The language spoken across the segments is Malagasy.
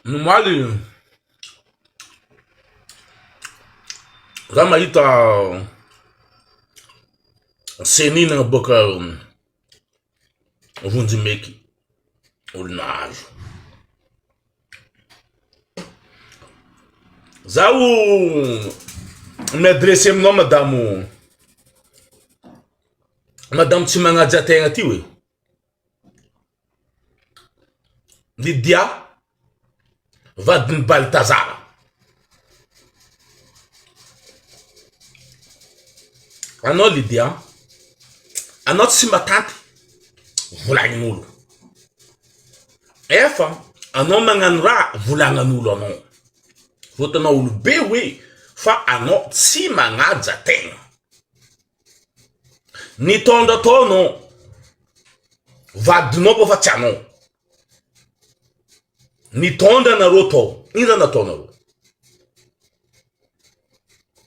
Mali zama ita seni na boka vundi meki ulinazo zau me adresse no madame Timanga Jatenga tiwe Lydia Vadin Baltazar ano Lydia ano simatante vulangulo efa ano manganra vulangulo no voto na ulu bewe fa ano Timanga Jatenga ni tonda tono vadino po facciano ni tonda na roto ina na tono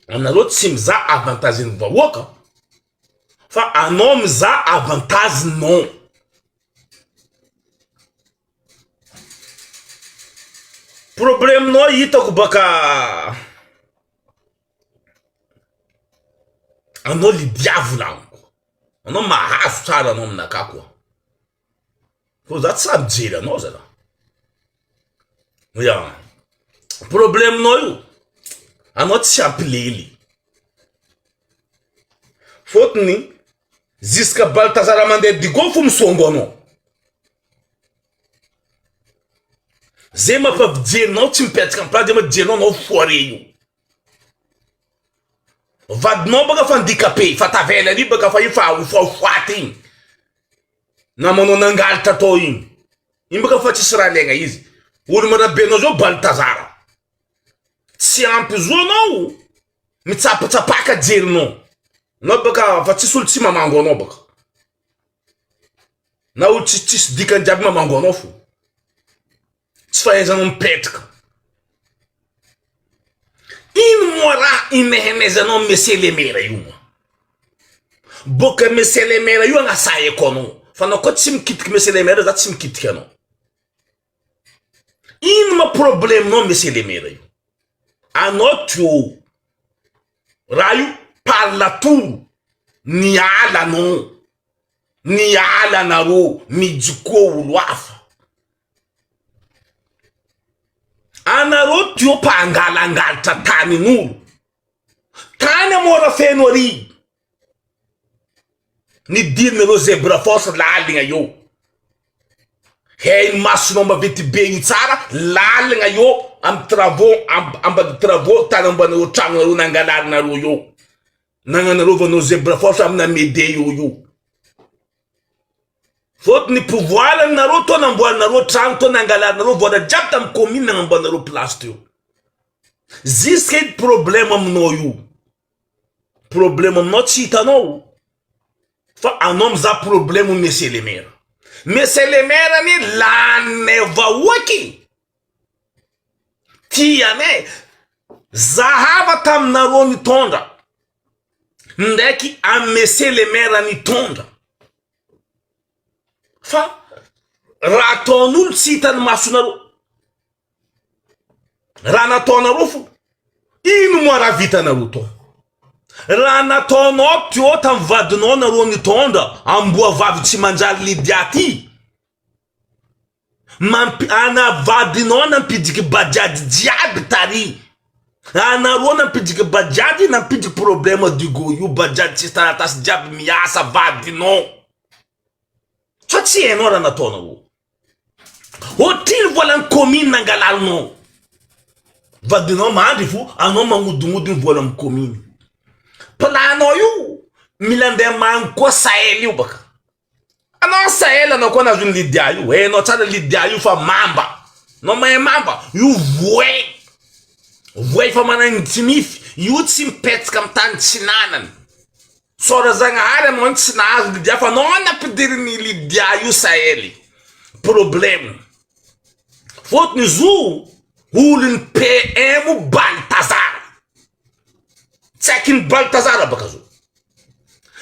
ana roto simza avantage no woka fa anom za avantage no problem no ita kubaka ano li diavolo ano mahazo tsara no mnakakwa for that subject no zela yeah problem no you ano tsapleli fotni ziska Baltazar mande di gofu msongono zema pa vdje no timpet kan pra de ma djeno no foreio vadno baga fa handicapé fa tavela ali baga fa ifa fatin na mono nangalta to imbaga fa tsira lenga izi uri mara benozo Baltazar si ampizo no mi tsapa dzirno no baga fa tsisul tsima mangono baga na u tsis dikan jab mangono fu tsfaeza non petka in mora imehemeza no mesele mera yuma boka mesele mera yu nga saye kono fano ko tsim kit mesele mera za tsim kit kano in ma problem no mesele mera yu anotio rayu parla tu ni ala no ni ala na ro mi jiko ulwafa ana rotio pangala ngalta tani nulu tani mora fenori ni dirne lo zebra force la linga yo hey masno ma viti be tsara la linga yo am travaux tanamba no tanga ro nangalar na ro yo nangana ro no zebra force am na mede yo Fot ni pouvoir na ro to na mbwa na ro tranto na ngala na ro voda japta mkomini na mbwa na ro plastio. Ziske problema mno yu. Problema mno chita no. Fa anom za problemu meselemera. Meselemera ni la neva waki. Tia ne. Zahava tam na ro ni tonda. Ndeki a meselemera ni tonda. Fa ratonul sitan masunaro rana tonarufu inu mora vita naruto rana tono tio tan vadno na roni tonda ambua vavi manjali lidiati ana vadino na pidiki bajadi diab tari ana rona pidiki bajadi na pidiki problema digo yu bajadi sistaratas diab miasa vadino Tati enora na tona wo. Otil volan commune na galal no. Vadino mandifu ano mangudu volan commune. Plano yu milande man ko saeli ubaka. Ano saela no kona jun Lydia yu. No tada Lydia yu fa mamba. No ma mamba yu voe. Voe fa mana intimif. Yu timpet kam tan chinanan. Sora zanga hare monte na Lydia fa não na pedir ni Lydia yu saeli problem fot ni zu hulin PM Baltazar checking Baltazar bakazu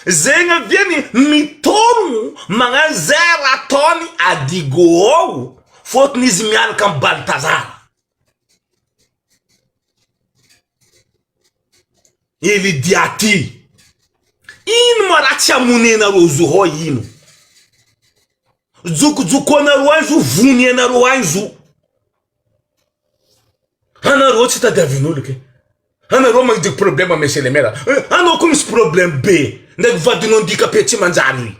zenga vieni mitomu manga zera toni adigo fot ni zmian kam Baltazar Ili diati. Ino marachi amunena rozu ho ino. Zuku na ruanzu vuni na ruanzu. Ana rochi ta davinu ke. Ana roma de problema mesele mera. Ana como esse problema B. Nek vadi non dica peti manjari.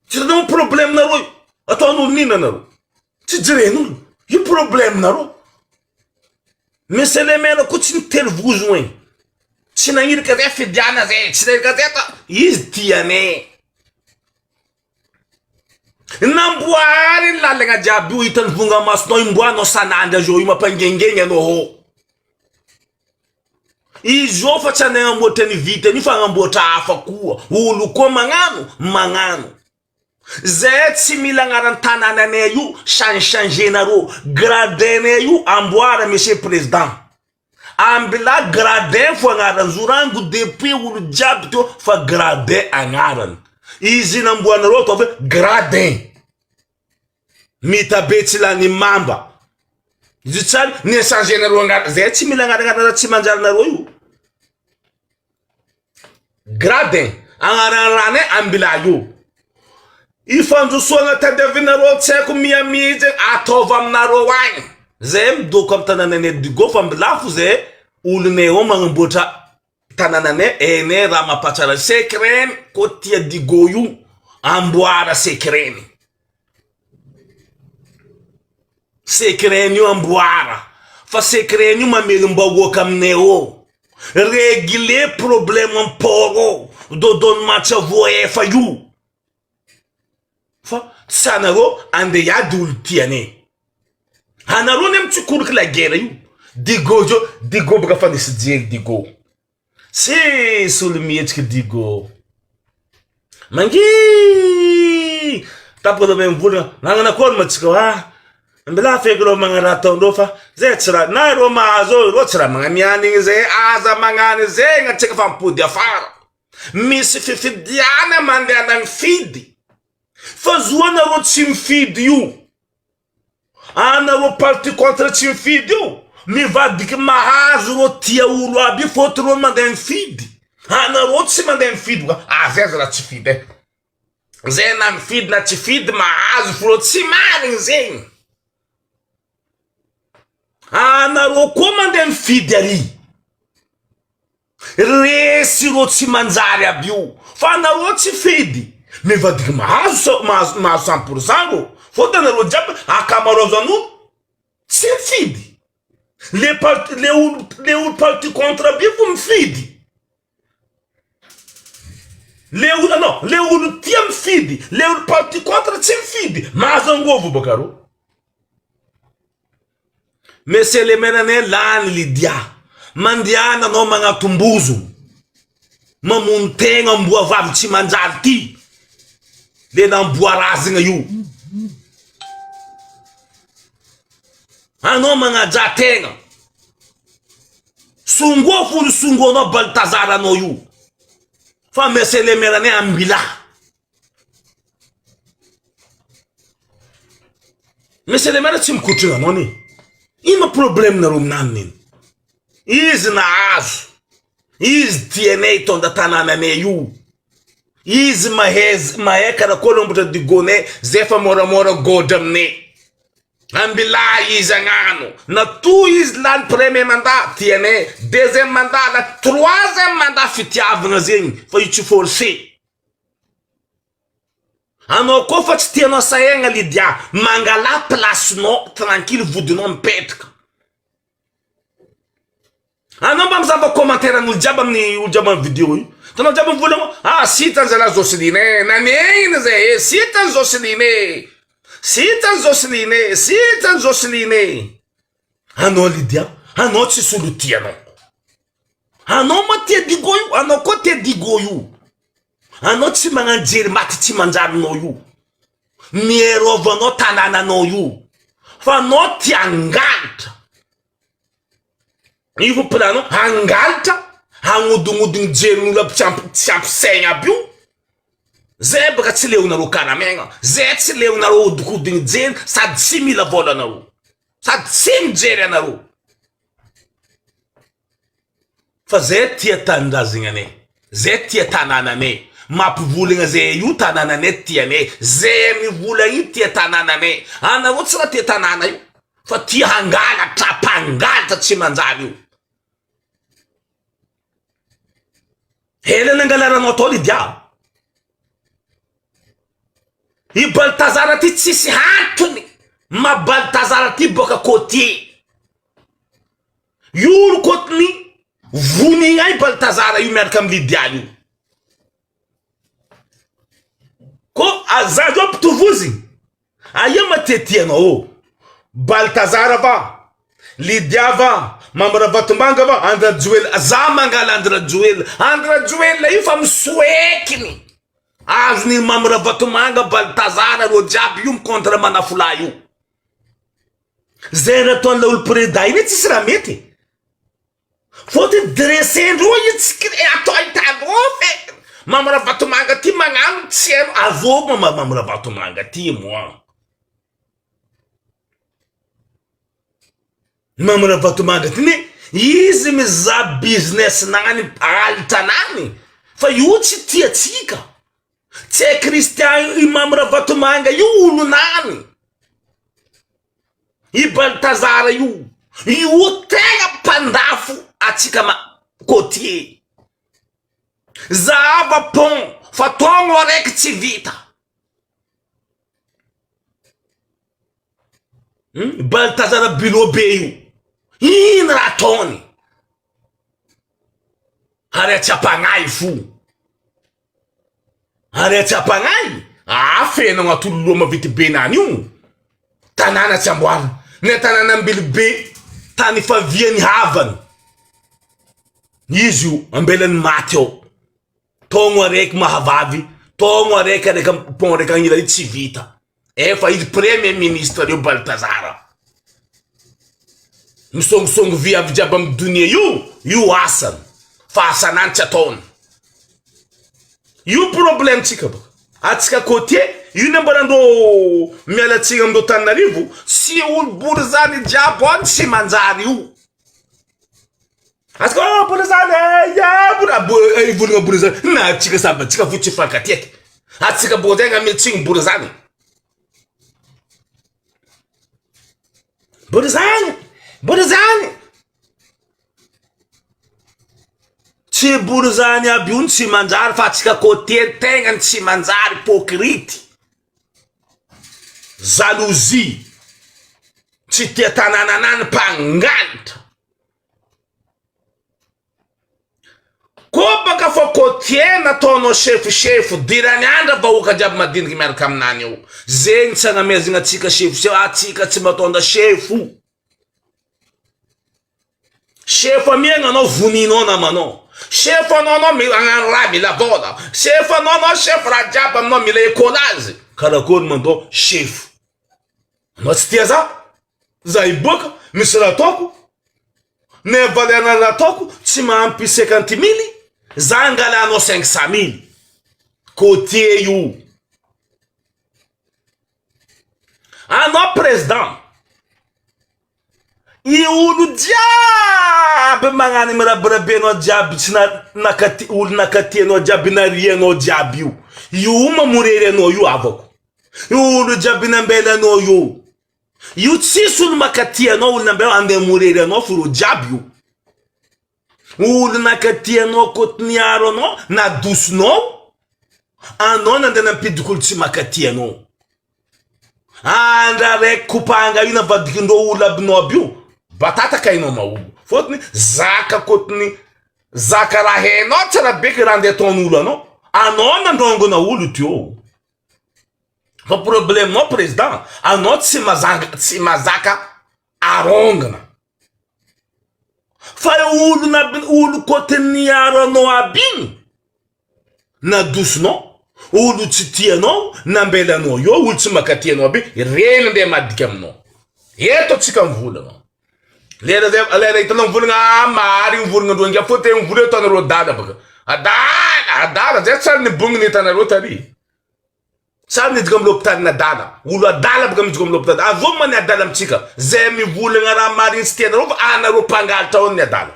Ti dá problema na ro. Ato no nina na ro. Ti direno. E problema na ro. Mesele mera ko ti intervuzo hein. Ti na ir ka de fidiana ze. Ti na ka de ta. Is tiane. Nambuari la lenga jabu itan vunga mas no imbua no sananda jo ima pangengenga no ho. I jo fa chane ambote ni vite ni fa ambota afa kuwa. Ulu ko mangano. Zet simila ngarantana na ne yu change na ro. Grade ne yu amboara monsieur président. Ambila grade fo ngaran zurangu depuis ulu jabto fa grade angaran. Izi na mbwana roto ove gradin. Mita beti la ni mamba. Zichani ni change na ronga. Zeti mila nga chimanjara na royu. Gradin. Angarane ambila yu. Ifanzu songa tadevina ro tseku miya mije atovam na rowain. Zem do kom tanane di go fam lafu ze ulne o mangmbota. Tananane ene rama pachara sekren kotia di goyu amboara sekren yu amboara fa sekren yu mamelumba wokam neo regle problem poro do don macha voe fa yu fa sanaro ande ya dultiane hanaro nem tsukur la guerre yu digo baka fa digo si sul miet que digo mangi tapo do men vula nangana kon matsko ha mbela fegro mangara tondofa zetra na roma azo rotra mangamiani ze aza mangani ze ngatika fampu dia fara miss fifi diana mande anan feed fazuana ro tim feed you ana ro parti contra tim feed you mi va dik mahazro tia uru abi fotro mandem feed ana rotsi mandem feed a zezra ti feed zenam feed na ti feed mahaz frotsi marin zen ana ro komandem feed ali resi rotsi manzari abiu fana rotsi feed mi va dik mahaz 100% fotana ro jab akamarozanu ti feed les partis contre bien vous me feed. Les tiem feed. Les partis contre tiem feed. Mazango vous bokaro. Mais c'est les menane lan lidia. Mandiana no manga tumbuzu. Mamuntenga mbua vamchi manjarti. Le nan mbua razinga yu. Ano manga jatenga sungo no baltazara no yu fa mesele merane ambila mesele mera tim kutura noni ima problem na rum nanin is na az is DNA tonda tanana ne yu is mahekara kolombuta digone zefa mora godam ne Ambila izangano. Na tu islan premier mandat tiene. Deuxième mandat. La troisième mandat fitiave ngazing. Fa yuchi forcé. Ano ko fa tieno sayenga lidia. Mangala place no. Tranquille vous de non petka. Ano bam zaba commentaire no jabam ni u jabam video. Tono jabam vulamo. Ah sitan zala zosidine. Na nein ze. Sitan zosidine. Sitan Zosline. Ano lidia, ano ti sulutiano. Ano mate digoyu, ano kote digoyu. Ano ti manganjiri mati ti manjari no yu. Miero vano tanana no yu. Fa no ti angalta. Ivo plano, angalta. Hangudung jenu la champ senha biu. Zebra ti leu na ro kanamenga. Zet leu na ro dukuding jen. Sad 6,000 vola na ro. Sad 5 jere na ro. fa zay tia tanindrazana zay tia tananane mampivolagna zay io tananane tiane zay mivolagna tia tananane anareo tsy raha tia tanana io fa tia hangalatra pangalatra tsy manjary io hela nangalaranao atao Lydia i Baltazara ty tsisy antony ma Baltazara ty boka côté io kotni vuni ai Baltazara io miaraka amin'ny Lydia io ko azazo pitovozy aya matety anao Baltazara va Lydia va Mamra Vatumbanga va Andra Joel za mangala Andra Joel io fa mswekini azni Mamra Vatumanga Baltazara ro jiaby io contre manafula io zay raha taon'la olo président iny tsisy raha mety faut dressendreo itsy atao hitanao fe Mamra Vatumanga ty magnano tsy avô Mamra Vatumanga ty moi Mamra Vatumanga ty izy miza business nani alta nani fa io tsy tia tsika tsy Christian i Mamra Vatumanga io olo nani i Baltazara io tega pandafu atsika ma côté zava pon fa tongo araiky tsy vita Baltazara bilobe io ino raha ataony ary atsapagnay fo ary atsapagnay fena agnatolo mavity be nany io tanàna tsy amboarina ne tanàna ambilibe tany faviany havany izy io ambelany maty ao tongo araiky mahavavy tongo araiky pon araiky agnila io tsy vita efa izy premier ministre reo Baltazara misongosongo viavy jiaby amy dunia io asany fa asanany tsy ataony io problème tsika baka atsika côté io nambarandro mialatsigna amindro Tananarivo sy olo bory zany jiaby any tsy manjary io atsika bory zany volagna bory zany na atsika saba atsika fotsy fankatiaky atsika bo zay ngamitsigny bory zany bory zany tsy bory zany aby io tsy manjary fa atsika côté tegna tsy manjary hypocrite jalousie tsy tia tanànanany mpangalatra ko baka fa côté nataonao chef dirany andra vahoaka jiaby madiniky miaraka aminany io zegny tsy agnamezagna atsika chef atsika tsy matonda chef amiagna anao voninao namanao chef anao agnano raha mila vola chef anao chef raha jiaby aminao mila écolage karakory mandao chef anao tsy tia za iboaka misy raha ataoko ne valerna raha ataoko tsy mahampy 50 000 za angalanao 500 000 côté io anao président i olo jiaby magnano mirabirabenao jiaby tsy olo nakatianao jiaby narianao jiaby io mamorery anao io avako olo jiaby nambelanao io tsisy olo makatianao olo nambela andeha morery anao foro jiaby olo nakatianao kotiniaro anao nadosinao anao nandeha nampidiko olo tsy makatianao andra raiky kopanga io navadikindreo olo abinao aby io batataka inao maolo fotony zaka kotiny zaka raha hainao tsara beky raha andeha ataon'olo anao nandrongona olo teo fa problème nao président anao tsy mazaka arongana fa olo kotiniaro anao aby igny nadosinao olo tsy tianao nambelanao io olo tsy makatianao aby reny andeha madika aminao eto atsika mivolagna lera hitanao mivolagna mary mivolagna androangia fô te mivola hitanareo dala baka adala zay tsary nibonginy hitanareo tary tsary nidika amy lopitaly nadala olo adala baka midika amy lopitaly avô mani adala amitsika zay mivolagna raha mariny tsy tianareo fa anareo mpangalatra ao ny adala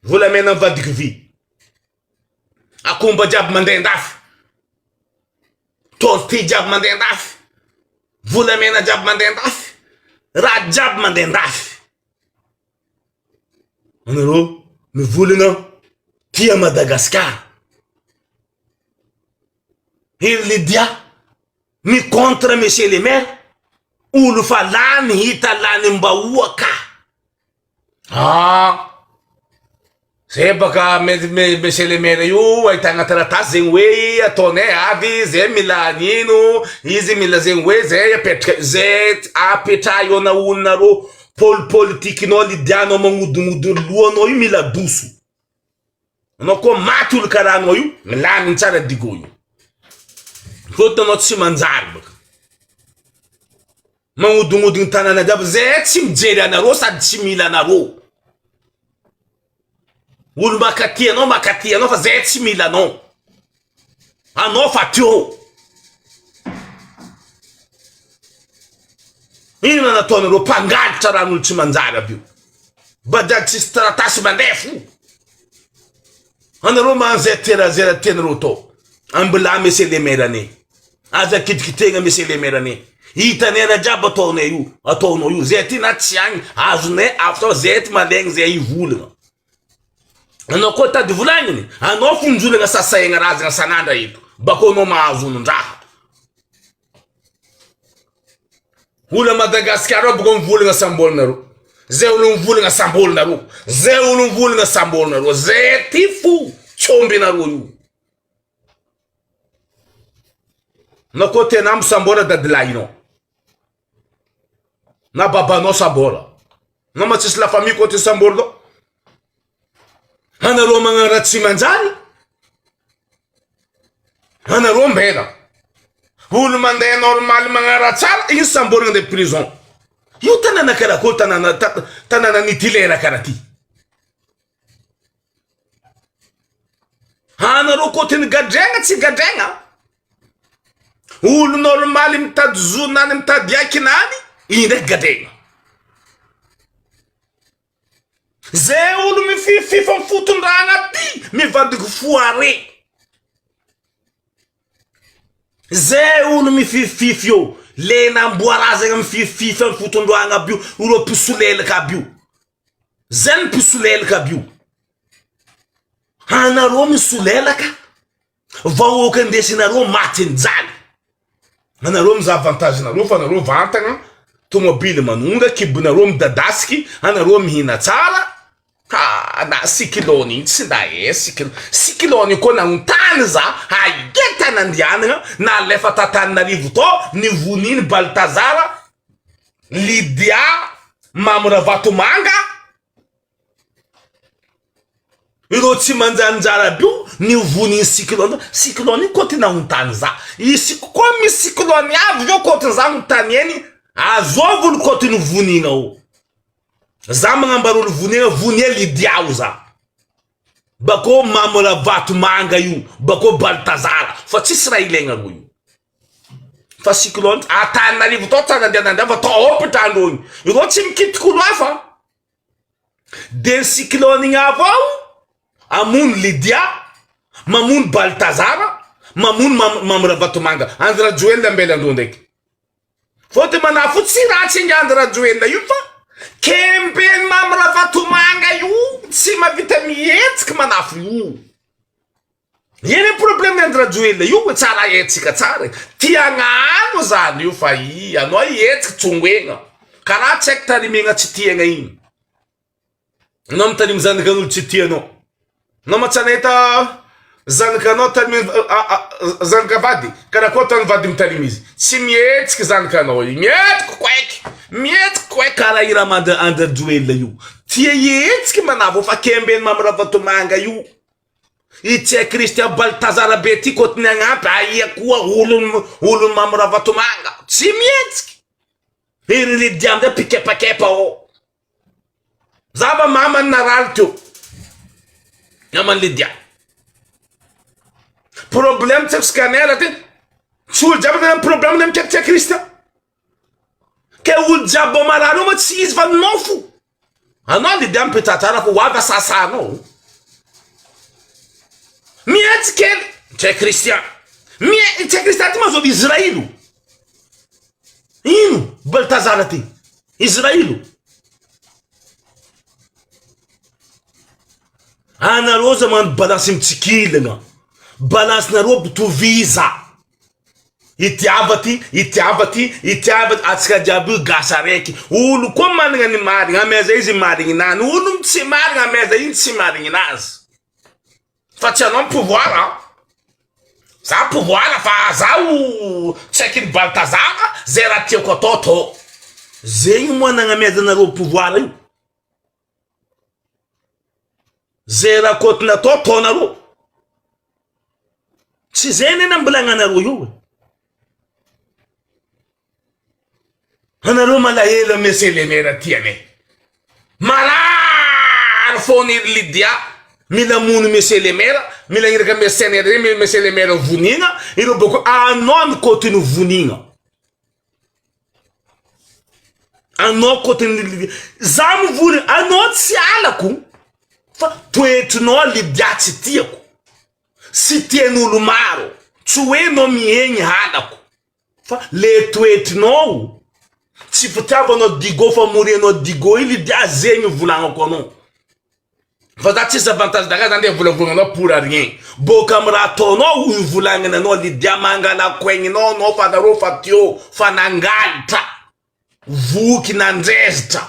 volamena mivadiky vy akomba jiaby mandeha andafy torty jiaby mandeha andafy volamena jiaby mandeha andafy raha jiaby mandeha andafy anareo mivolagna tia Madagasikara iry Lydia mi contre monsieur le maire olo fa lany hita lany mbaoa ka zay baka monsieur le maire io ahitagna taratasy zegny hoe ataonay avy zay mila anino izy mila zegny hoe zay apetraka zay apetra io na olonareo politikinao Lydianao magnodignodigny lohanao io mila doso anao koa maty olo karahanao io milany tsara digo io fotanao tsy manjary baka magnodignodigny tanana jiaby zay tsy mijery anareo sady tsy mila anareo olo makaty anao fa zay tsy mila anao fa teo ino nataonareo mpangalitra ran'olo tsy manjary aby io bajaj tsisy taratasy mandeha fo anareo manzay terazera tianareo tao ambila monsieur le maire ane aza kitikitena monsieur le maire ane hitanay raha jiaby ataonao io zay ty na tsy agny azonay afta zay ty malegny zay ivolagna anao koa tady volagniny anao fonjolagna sasahagna razagna sanandra eto bako anao mahazo onon-draha olo Madagasikara bako mivolagna sambolinareo zay olo mivolagna sambolinareo zay olo mivolagna sambolinareo zay ty fo tsombinareo io na koa tena misambola dadilahinao na babanao sambola na matsisy la famille koa ty sambolinao anareo magnano raha tsy manjary anareo mbela olo mandeha normal magnano raha tsara iny samborigna de prison io tanàna karakôry tanàna nitilera karaha ty anareo koa ty gadregna tsy gadregna olo normal mitady zonany mitady akinany iny ndraiky gadregna zay olo mififa mifotondragna ty mivadiky foare zay olo mififify io le namboarazagna mifififa mifotondragna aby io olo pisolelaka aby io zay mipisolelaka aby io anareo misolelaka vahoaka indesinareo maty nijaly anareo miza avantagenareo fa anareo vantagna tomobily manonga kibonareo midadasiky anareo mihina tsara na sikilony iny tsy nda sikilony koa nagnotany za aigeta nandianagna na lefa tatanarivo to nivoniny Baltazara Lydia Mamra Vatomanga ireo tsy manjanjara aby io nivoniny sikilony koa ty nagnotany za isy koa misy sikilony avy io koa ty za notany eny azovolo koa ty nivonina o za magnambarolo vonia Lydia o za bako Mamra Vatomanga io bako Baltazara fa tsisy raha ilaigna ro io fa cyclone atanarivo to tsara nandeha fa to opitandro iny ireo tsy mikitikolo hafa de cyclone igny avao amono Lydia mamono Baltazara mamono Mamra Vatomanga Andra Joel ambela andro ndraiky foty manafo tsy ratsy inga Andra Joel io fa kembeny Mamra Vatomanga io tsy mavita mihetsiky manafo io yene problème Andra Joel io tsara etsika tsara tiagnano zany io fa anao etsika tsongoegna karaha tsy haiko tarimegna tsy tiagna igny anao mitarimy zanakan'olo tsy tianao anao matsanahita zanakanao tarimy zanaka vady karaha tany vady mitarimy izy tsy mihetsiky zanakanao io mihetsiky koeky karaha i raha Andra Joel io tia etsika manavo fa kembeny Mamra Vatomanga io itsy Christian Baltazara be ty kotiny agnampy aia koa olon Mamra Vatomanga tsy mihetsiky iry Lydia amizay pikepakepa o zava mamany narary teo namany Lydia problème tsy scanner ty tsy olo jiaby tena problème na mikekitreky Christian ke olo jiaby marary io ma tsy izy fa nofo anao Lydia mipetratrara fa ho avy asasanao mietsy kely tse Christian tse Christian ty mazovy Israilo ino Baltazara ty Israilo anareo za magnano balansy mitsikilagna balansy nareo bitoviza itiava ty atsika jiaby gasa raiky olo koa managna ny marigna ameza izy marigny nany olo tsy marigna ameza iny tsy marigny nazy fa tsy anao pouvoir za pouvoir fa zaho tsaiky ny Baltazara zay raha tiako atao zegny moa nagnameza nareo pouvoir io zay raha kotiny atao nareo tsy zay nena mbolagna nareo io anareo malahelo monsieur le maire tiane marary fony Lydia mila mono monsieur le maire mila iraka mercenaire monsieur le maire vonigna iro boko anao ny kotiny vonigna anao kotiny za mivony anao tsy alako fa toetrinao Lydia tsy tiako sy tian'olo maro tsy hoe no miegny halako fa le toetrinao tsy fitiavanao digo fa morianao digo iny Lydia zegny volagnako anao fa za tsisy avantage daka zany de volavolanao pour rien boka amy raha ataonao io volagnana anao Lydia mangala koegninao anao fa nareo fa teo fa nangalitra voky nandrezitra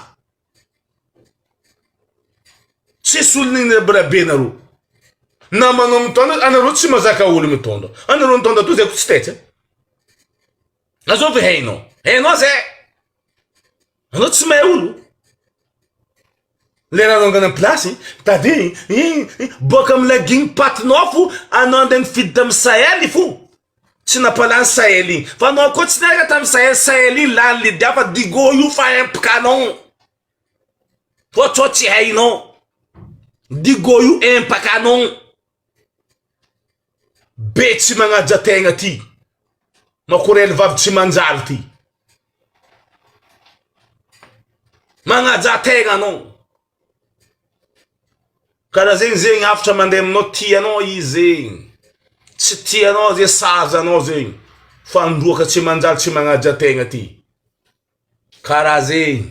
tsisy olo nigny rabe nareo namanao mitondra anareo tsy mazaka olo mitondra anareo mitondra to zay ko tsy tetsy azovy hainao zay anao tsy mahay olo le raha nongana plasy tady boka amy lagigny patinao fo anao andeha nifidy tamy Sahel fo tsy napalany Sahel igny fa anao koa tsy niaraka tamy Sahel igny lany Lydia fa digo io fa impakanao fa tsao tsy hainao digo io impakanao be tsy magnaja tegna ty makorely vavy tsy manjary ty magnaja tegna anao karaha zegny afatra mandeha aminao tianao izy zegny tsy tianao zay sazanao zegny fa androaka tsy manjary tsy magnaja tegna ty karaha zegny